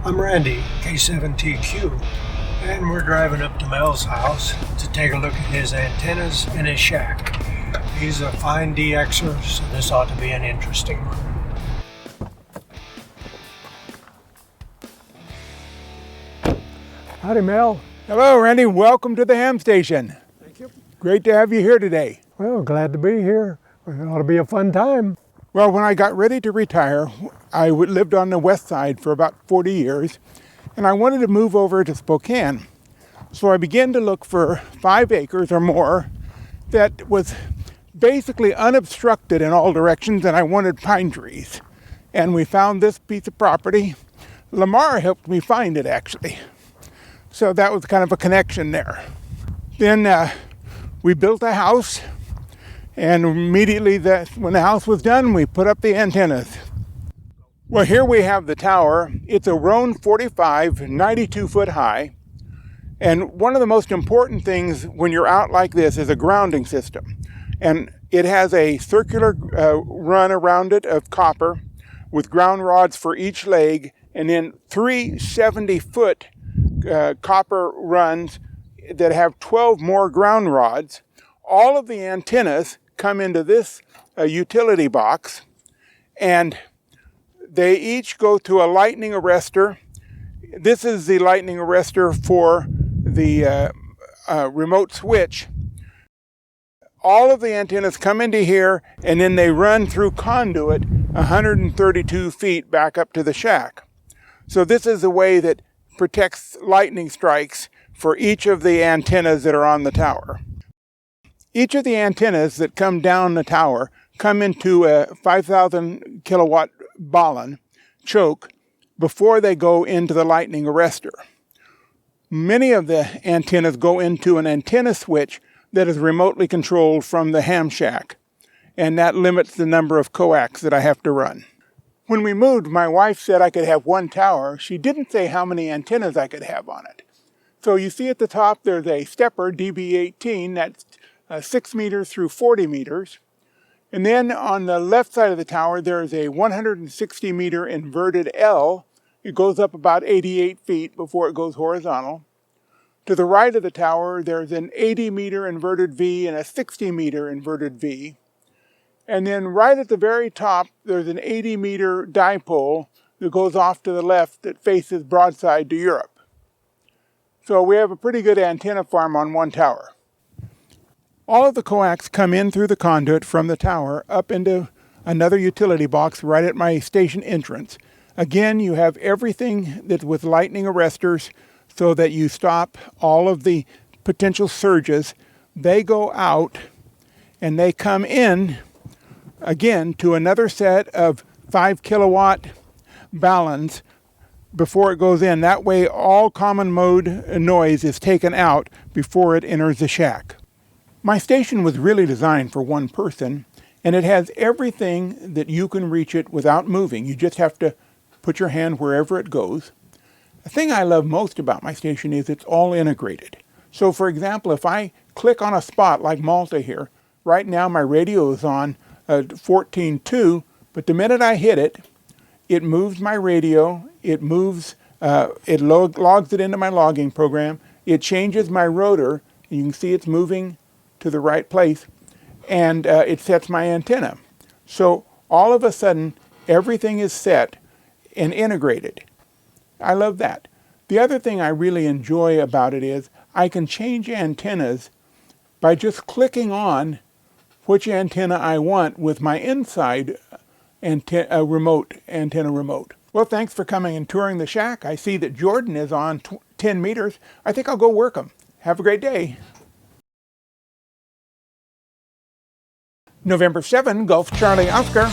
I'm Randy, K7TQ, and we're driving up to Mel's house to take a look at his antennas and his shack. He's a fine DXer, so this ought to be an interesting one. Howdy, Mel. Hello, Randy. Welcome to the ham station. Thank you. Great to have you here today. Well, glad to be here. It ought to be a fun time. Well, when I got ready to retire, I lived on the west side for about 40 years, and I wanted to move over to Spokane. So I began to look for 5 acres or more that was basically unobstructed in all directions, and I wanted pine trees. And we found this piece of property. Lamar helped me find it, actually. So that was kind of a connection there. Then we built a house, and immediately when the house was done, we put up the antennas. Well, here we have the tower. It's a Roan 45, 92 foot high. And one of the most important things when you're out like this is a grounding system. And it has a circular run around it of copper with ground rods for each leg, and then 3 70-foot copper runs that have 12 more ground rods. All of the antennas come into this utility box, and they each go to a lightning arrestor. This is the lightning arrestor for the remote switch. All of the antennas come into here, and then they run through conduit 132 feet back up to the shack. So this is a way that protects lightning strikes for each of the antennas that are on the tower. Each of the antennas that come down the tower come into a 5,000 kilowatt balun choke before they go into the lightning arrestor. Many of the antennas go into an antenna switch that is remotely controlled from the ham shack, and that limits the number of coax that I have to run. When we moved, my wife said I could have 1 tower. She didn't say how many antennas I could have on it. So you see at the top there's a stepper DB18 that's 6 meters through 40 meters. And then on the left side of the tower there's a 160 meter inverted L. It goes up about 88 feet before it goes horizontal. To the right of the tower there's an 80 meter inverted V and a 60 meter inverted V. And then right at the very top there's an 80 meter dipole that goes off to the left that faces broadside to Europe. So we have a pretty good antenna farm on 1 tower. All of the coax come in through the conduit from the tower up into another utility box right at my station entrance. Again, you have everything that's with lightning arresters so that you stop all of the potential surges. They go out and they come in again to another set of 5 kilowatt baluns before it goes in. That way all common mode noise is taken out before it enters the shack. My station was really designed for 1 person, and it has everything that you can reach it without moving. You just have to put your hand wherever it goes. The thing I love most about my station is it's all integrated. So for example, if I click on a spot like Malta here, right now my radio is on 14.2, but the minute I hit it, it moves my radio, it moves, it logs it into my logging program, it changes my rotor, and you can see it's moving to the right place, and it sets my antenna. So all of a sudden, everything is set and integrated. I love that. The other thing I really enjoy about it is I can change antennas by just clicking on which antenna I want with my inside antenna remote. Well, thanks for coming and touring the shack. I see that Jordan is on 10 meters. I think I'll go work them. Have a great day. November 7, Gulf Charlie Oscar.